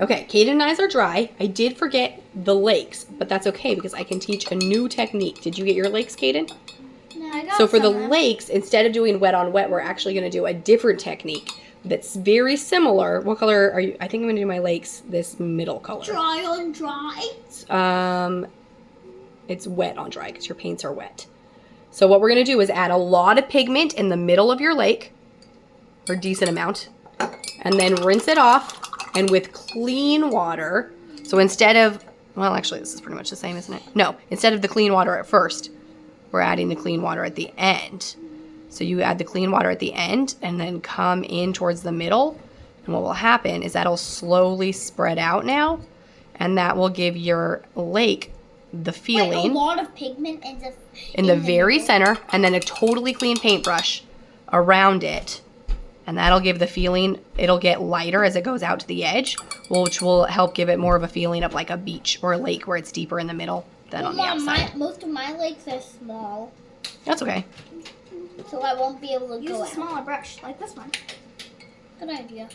Okay, Kaden and I's are dry. I did forget the lakes, but that's okay because I can teach a new technique. Did you get your lakes, Kaden? No, I got So for the some. lakes, instead of doing wet on wet, we're actually going to do a different technique that's very similar. What color are you? I think I'm going to do my lakes this middle color. Dry on dry? It's wet on dry because your paints are wet. So what we're going to do is add a lot of pigment in the middle of your lake, or a decent amount, and then rinse it off, and with clean water. So instead of, well, actually this is pretty much the same, isn't it? No, instead of the clean water at first, we're adding the clean water at the end. So you add the clean water at the end and then come in towards the middle. And what will happen is that'll slowly spread out now, and that will give your lake the feeling. Like a lot of pigment in the very center, and then a totally clean paintbrush around it. And that'll give the feeling, it'll get lighter as it goes out to the edge, which will help give it more of a feeling of like a beach or a lake where it's deeper in the middle than on the outside. Most of my lakes are small. That's okay. So I won't be able to use a smaller brush, like this one. Good idea.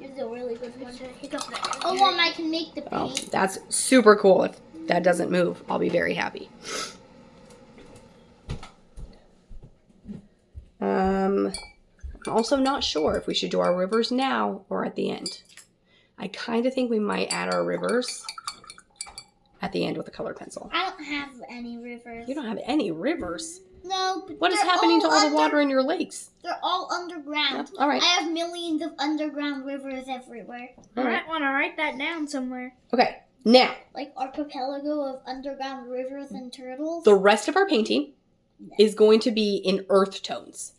This is a really good one. Oh, Oh, Mom, I can make the Oh, paint. that's super cool. If that doesn't move, I'll be very happy. I'm also not sure if we should do our rivers now or at the end. I kind of think we might add our rivers at the end with a colored pencil. I don't have any rivers. You don't have any rivers? No. But What is happening to all the water in your lakes? They're all underground. Yep, all right. I have millions of underground rivers everywhere. All I right. might want to write that down somewhere. Okay, now, Like archipelago of underground rivers and turtles. the rest of our painting is going to be in earth tones.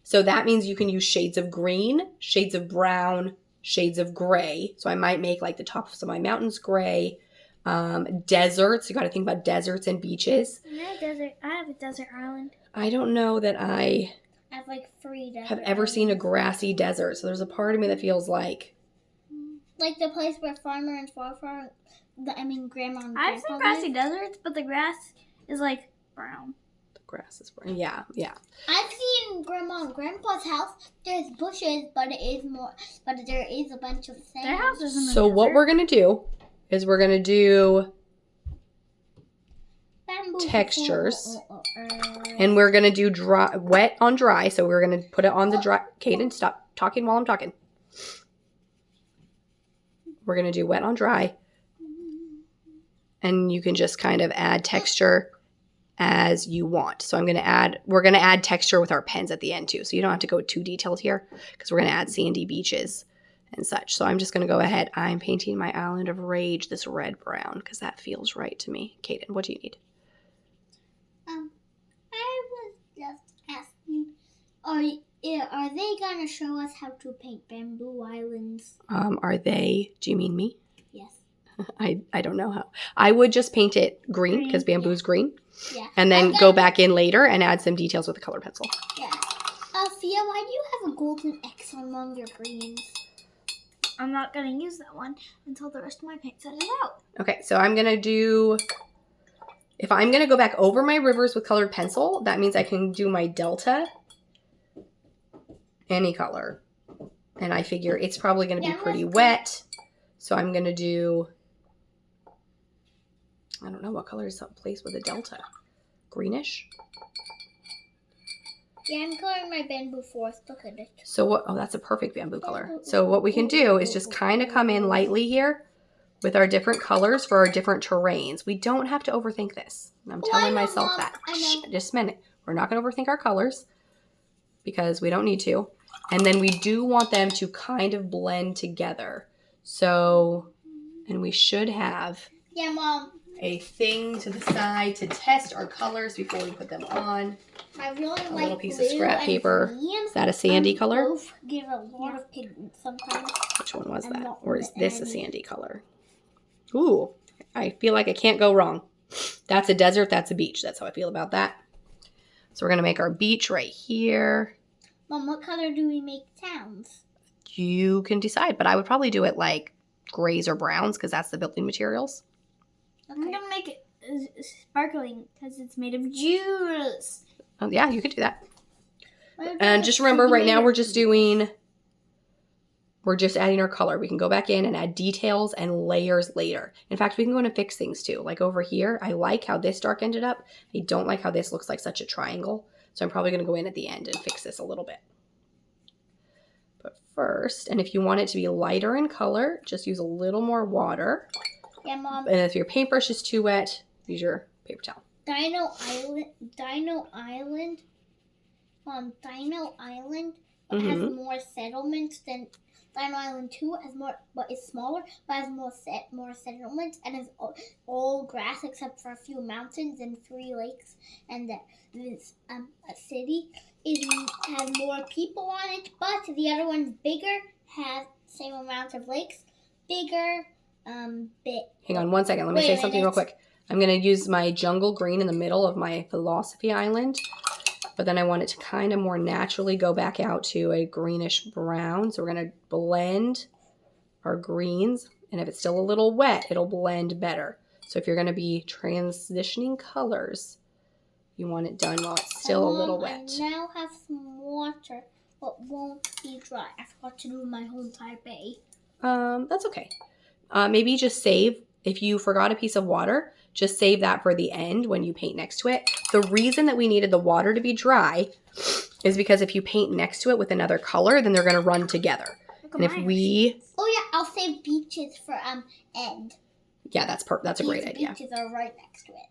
So that means you can use shades of green, shades of brown, shades of gray. So I might make like the tops of my mountains gray. Deserts, you got to think about deserts and beaches. I have a desert island. I don't know that I I have like 3 deserts. have ever seen a grassy desert. So there's a part of me that feels like, Like the place where Farmer and Farfar, Grandma and I've seen Grandpa grassy live. deserts, but the grass is like brown. the grass is brown. Yeah, yeah. I've seen Grandma and Grandpa's house. There's bushes, but there is a bunch of sand. Their house isn't a So what desert. we're going to do is we're going to do Bamboo textures. before- And we're going to do dry, wet on dry. So we're going to put it on the dry. Kaden, stop talking while I'm talking. We're going to do wet on dry. And you can just kind of add texture as you want. So we're going to add texture with our pens at the end too. So you don't have to go too detailed here because we're going to add sandy beaches and such. So I'm just going to go ahead. I'm painting my Island of Rage this red brown because that feels right to me. Kaden, what do you need? I was just asking, are they gonna show us how to paint bamboo islands? Do you mean me? Yes. I don't know how. I would just paint it green because bamboo's green. Yeah. And then go back in later and add some details with a color pencil. Yeah. Fia, why do you have a golden X on one of your greens? I'm not going to use that one until the rest of my paint set is out. Okay, so I'm going to do... If I'm going to go back over my rivers with colored pencil, that means I can do my delta any color. And I figure it's probably going to be pretty wet. So I'm going to do... I don't know, what color is that place with a delta? Greenish? Yeah, I'm coloring my bamboo forest. Look at it. So what? Oh, that's a perfect bamboo color. So what we can do is just kind of come in lightly here with our different colors for our different terrains. We don't have to overthink this. I'm telling myself Mom. that. I know. Shh, just a minute. We're not going to overthink our colors because we don't need to. And then we do want them to kind of blend together. So, and we should have Yeah, Mom. a thing to the side to test our colors before we put them on. I really like A little piece of blue scrap and paper. green. Is that a sandy color? Both give a lot of pigment sometimes. Which one was I'm that? not Or is gonna this a add sandy color? Ooh, I feel like I can't go wrong. That's a desert, that's a beach. That's how I feel about that. So we're going to make our beach right here. Mom, what color do we make towns? You can decide, but I would probably do it like grays or browns because that's the building materials. I'm going to make it sparkling because it's made of jewels. Oh, yeah, you could do that. And just remember, right now we're just doing we're just adding our color. We can go back in and add details and layers later. In fact, we can go in and fix things too. Like over here, I like how this dark ended up. I don't like how this looks like such a triangle. So I'm probably going to go in at the end and fix this a little bit. But first, and if you want it to be lighter in color, just use a little more water. Yeah, Mom. And if your paintbrush is too wet, use your paper towel. Dino Island. Dino Island has more settlements than Dino Island 2 has more, but it's smaller, but has more settlements, and is all grass except for a few mountains and 3 lakes, and this a city has more people on it, but the other one's bigger, has same amount of lakes, bigger, bit. Hang on 1 second. Let me say something real quick. I'm going to use my jungle green in the middle of my philosophy island, but then I want it to kind of more naturally go back out to a greenish brown. So we're going to blend our greens, and if it's still a little wet, it'll blend better. So if you're going to be transitioning colors, you want it done while it's still a little wet. I now have some water, but won't be dry. I forgot to do my whole entire bay. That's okay. Maybe just save, if you forgot a piece of water, just save that for the end when you paint next to it. The reason that we needed the water to be dry is because if you paint next to it with another color, then they're going to run together. And if we... Oh yeah, I'll save beaches for end. Yeah, that's a great idea. Beaches are right next to it.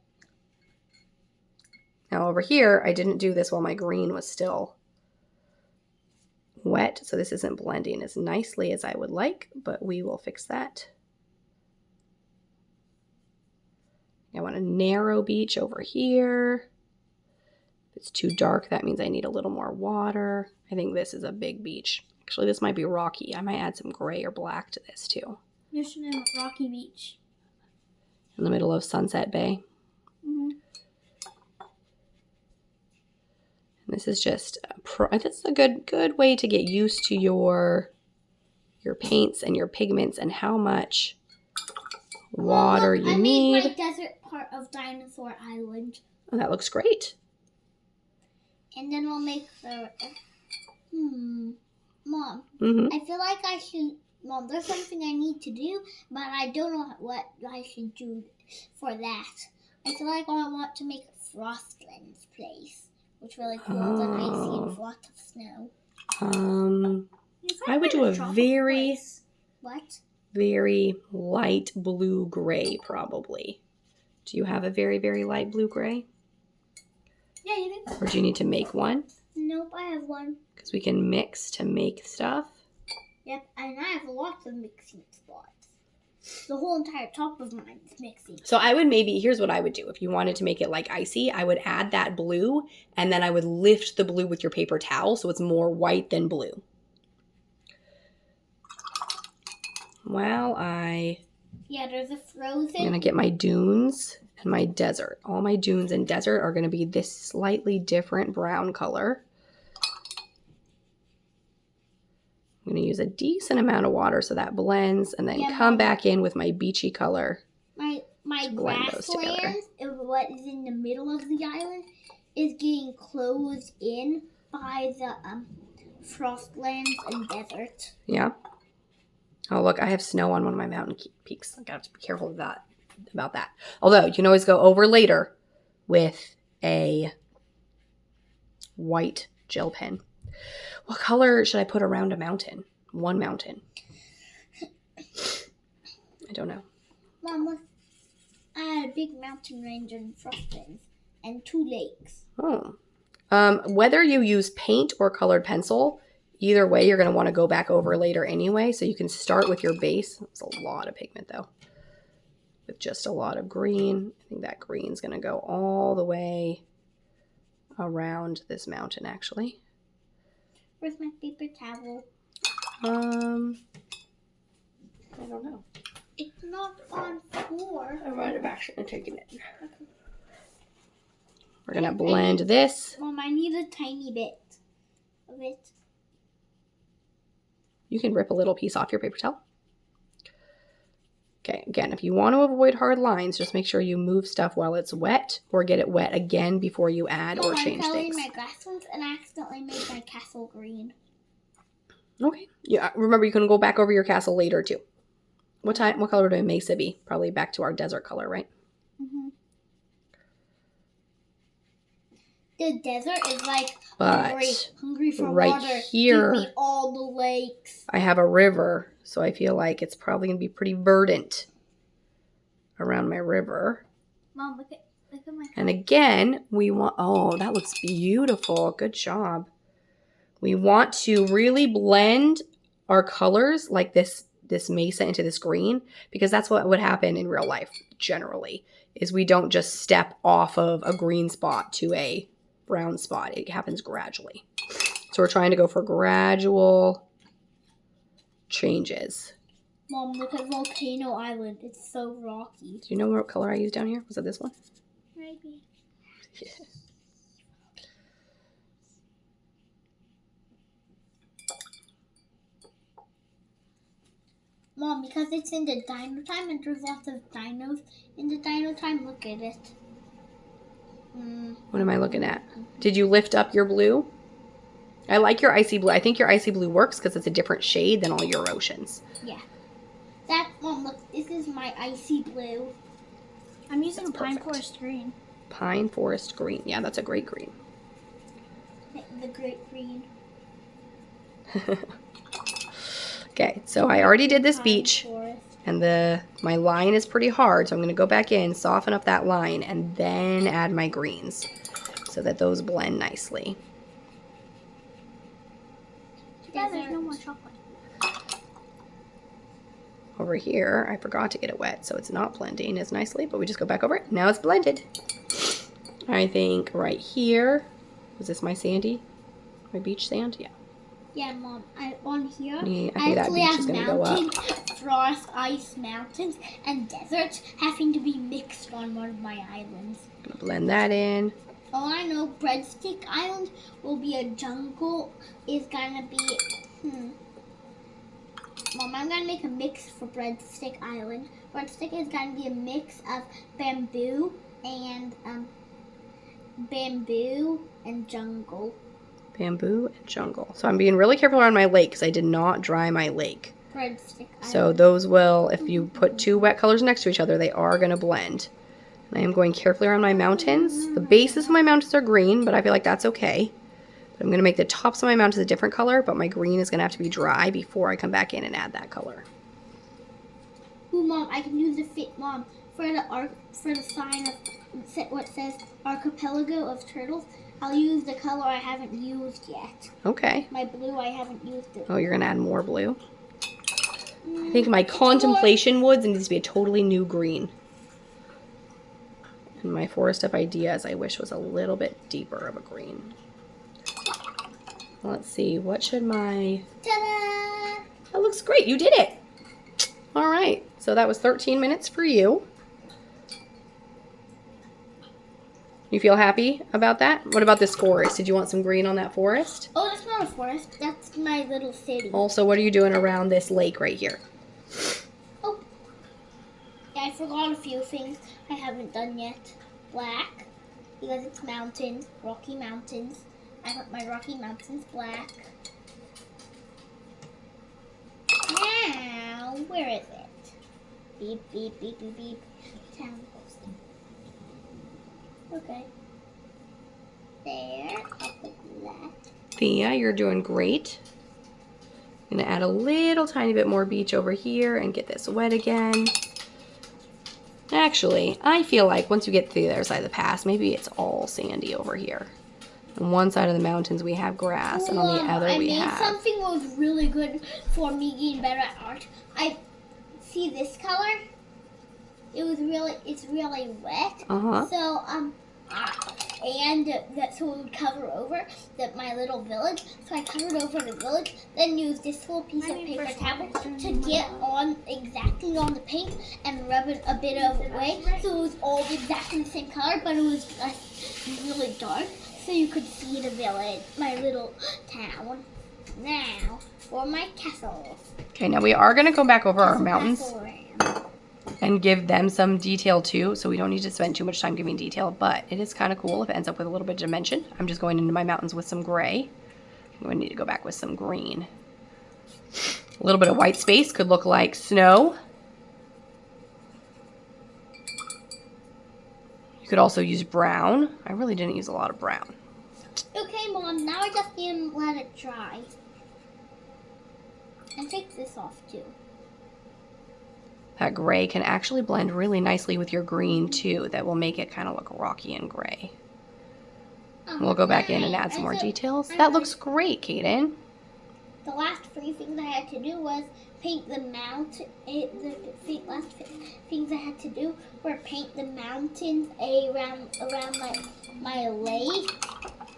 Now over here, I didn't do this while my green was still wet, so this isn't blending as nicely as I would like, but we will fix that. I want a narrow beach over here. If it's too dark, that means I need a little more water. I think this is a big beach. Actually, this might be rocky. I might add some gray or black to this too. Mission in Rocky Beach. In the middle of Sunset Bay. Mm-hmm. And this is just, this is a good way to get used to your paints and your pigments and how much water you need. I made my desert part of Dinosaur Island. Oh, that looks great. And then I'll make the... Mom, Mm-hmm. I feel like I should... Mom, there's something I need to do, but I don't know what I should do for that. I feel like I want to make a Frostlands place, which really cold and icy and lots of snow. I would do a very... What? very light blue gray probably. Do you have a very, very light blue gray? Yeah, you do. Or do you need to make one? Nope, I have one. Because we can mix to make stuff. Yep, and I have lots of mixing spots. The whole entire top of mine is mixing. So I would here's what I would do. If you wanted to make it like icy, I would add that blue and then I would lift the blue with your paper towel so it's more white than blue. Yeah, there's a frozen. I'm going to get my dunes and my desert. All my dunes and desert are going to be this slightly different brown color. I'm going to use a decent amount of water so that blends and then come back in with my beachy color. My grassland, what is in the middle of the island, is getting closed in by the Frostlands and desert. Yeah. Oh, look, I have snow on one of my mountain peaks. I got to be careful of that, about that. Although, you can always go over later with a white gel pen. What color should I put around a mountain? One mountain. I don't know. Mom, look, I had a big mountain range in Frostlands and 2 lakes. Oh. Whether you use paint or colored pencil, either way, you're going to want to go back over later anyway, so you can start with your base. It's a lot of pigment, though, with just a lot of green. I think that green's going to go all the way around this mountain, actually. Where's my paper towel? I don't know. It's not on floor. I might have actually taken it. Okay. We're going to blend this. Mom, I need a tiny bit of it. You can rip a little piece off your paper towel. Okay, again, if you want to avoid hard lines, just make sure you move stuff while it's wet or get it wet again before you add or change things. I'm coloring my grasslands and I accidentally made my castle green. Okay. Yeah. Remember, you can go back over your castle later too. What color would a mesa be? Probably back to our desert color, right? Mm-hmm. The desert is like But hungry for right water. here, Give me all the lakes. I have a river, so I feel like it's probably going to be pretty verdant around my river. Mom, look at my. And again, we want, oh, that looks beautiful. Good job. We want to really blend our colors like this mesa into this green, because that's what would happen in real life generally, is we don't just step off of a green spot to a brown spot. It happens gradually. So we're trying to go for gradual changes. Mom, look at Volcano Island. It's so rocky. Do you know what color I used down here? Was it this one? Maybe. Yeah. Mom, because it's in the dino time and there's lots of dinos in the dino time, look at it. What am I looking at? Did you lift up your blue? I like your icy blue. I think your icy blue works because it's a different shade than all your oceans. Yeah. Mom, look, this is my icy blue. I'm using That's pine perfect. forest green. Pine forest green. Yeah, that's a great green. The great green. Okay, so I already did this Pine beach, forest. and my line is pretty hard, so I'm going to go back in, soften up that line, and then add my greens so that those blend nicely. Too bad there's no more chocolate. Over here, I forgot to get it wet, so it's not blending as nicely, but we just go back over it. Now it's blended. I think right here, is this my sandy? My beach sand? Yeah. Yeah, Mom. On here, Yeah, I I think that actually beach is have going to go up. mountains, frost, ice mountains, and deserts having to be mixed on one of my islands. Gonna blend that in. All I know, Breadstick Island will be a jungle. Is gonna be, Mom, I'm gonna make a mix for Breadstick Island. Breadstick is gonna be a mix of bamboo and jungle. Bamboo and jungle. So I'm being really careful around my lake because I did not dry my lake. Breadstick Island. So those will, if you put two wet colors next to each other, they are going to blend. And I am going carefully around my mountains. The bases of my mountains are green, but I feel like that's okay. But I'm going to make the tops of my mountains a different color, but my green is going to have to be dry before I come back in and add that color. Ooh, Mom, I can use the Mom, for the sign of what says archipelago of turtles. I'll use the color I haven't used yet. Okay. My blue, I haven't used it. Oh, you're going to add more blue? I think my contemplation woods needs to be a totally new green. And my forest of ideas, I wish, was a little bit deeper of a green. Let's see, what should my... Ta-da! That looks great, you did it! All right, so that was 13 minutes for you. You feel happy about that? What about this forest? Did you want some green on that forest? Oh, that's not a forest. That's my little city. Also, what are you doing around this lake right here? Oh, yeah, I forgot a few things I haven't done yet. Black, because it's mountains, Rocky Mountains. I put my Rocky Mountains black. Now, where is it? Beep, beep, beep, beep, beep. Town post. Okay. There, I'll put that. Thea, you're doing great. I'm gonna add a little tiny bit more beach over here and get this wet again. Actually, I feel like once you get to the other side of the pass, maybe it's all sandy over here. On one side of the mountains we have grass, and on the other I we made have... something that was really good for me getting better at art. I see this color. It's really wet. Uh-huh. So so it would cover over my little village. So I covered over the village, then used this little piece of paper towel to get on exactly on the paint and rub it a bit of away. So it was all exactly the same color, but it was really dark, so you could see the village, my little town. Now for my castle. Okay, now we are gonna go back over our mountains Castle land. and give them some detail too, so we don't need to spend too much time giving detail, but it is kind of cool if it ends up with a little bit of dimension. I'm just going into my mountains with some gray. I'm going to need to go back with some green. A little bit of white space could look like snow. You could also use brown. I really didn't use a lot of brown. Okay, Mom, now I just need to let it dry. And take this off too. That gray can actually blend really nicely with your green too. That will make it kind of look rocky and gray. We'll go back in and add some more details. That looks great, Kaden. The last 3 things I had to do was paint the mountain. The last things I had to do were paint the mountains around my lake,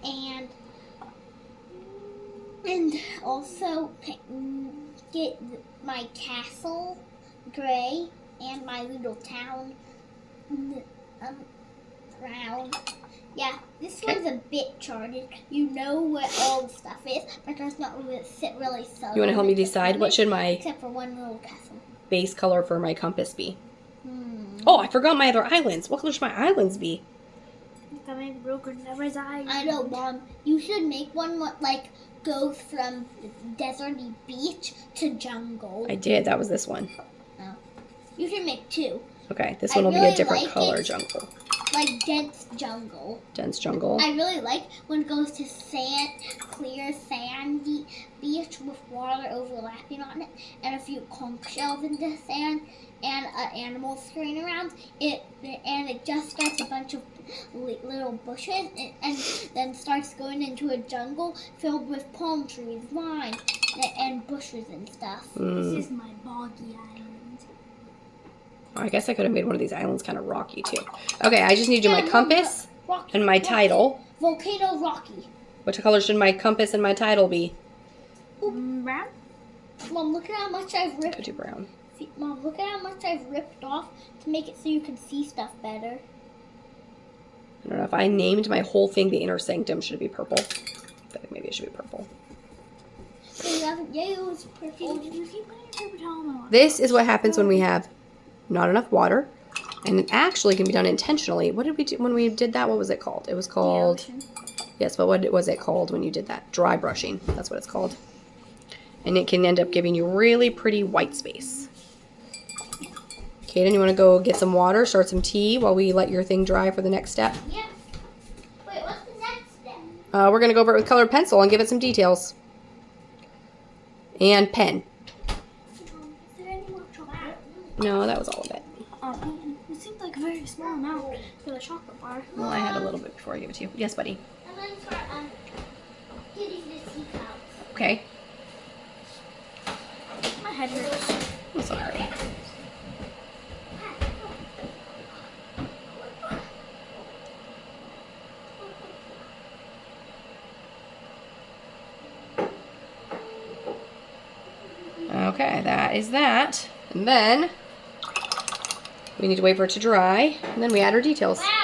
and also get my castle gray and my little town brown. Yeah, this one's a bit charted. You know where all the stuff is, but there's not really so. You want to help me decide what should my except for one little castle. Base color for my compass be? Oh, I forgot my other islands. What color should my islands be? I know, Mom. You should make one like goes from deserty beach to jungle. I did. That was this one. Oh. You should make 2. Okay, this one will be a different color jungle. Like dense jungle. Dense jungle. I really like when it goes to clear sandy beach with water overlapping on it, and a few conch shells in the sand, and animals scurrying around. It just starts a bunch of little bushes, and then starts going into a jungle filled with palm trees, vines, and bushes and stuff. This is my boggy island. I guess I could have made one of these islands kind of rocky too. Okay, I just need to do my compass and my title. Volcano Rocky. What color should my compass and my title be? Brown? Mom, look at how much I've ripped. Go to brown. Mom, look at how much I've ripped off to make it so you can see stuff better. I don't know if I named my whole thing the Inner Sanctum. Should it be purple? I think maybe it should be purple. So you haven't used purple. You keep putting your paper towel on. This is what happens when we have not enough water, and it actually can be done intentionally. What did we do when we did that? What was it called? It was called, yes, but what was it called when you did that? Dry brushing. That's what it's called. And it can end up giving you really pretty white space. Kaden, you want to go get some water, start some tea while we let your thing dry for the next step? Yeah. Wait, what's the next step? We're going to go over it with colored pencil and give it some details. And pen. Is there any more chocolate? No, that was all of it. It seemed like a very small amount for the chocolate bar. Well, I had a little bit before I gave it to you. Yes, buddy. I'm going to start getting the teacups. Okay. My head hurts. I'm sorry. Okay, that is that. And then we need to wait for it to dry, and then we add our details. Wow.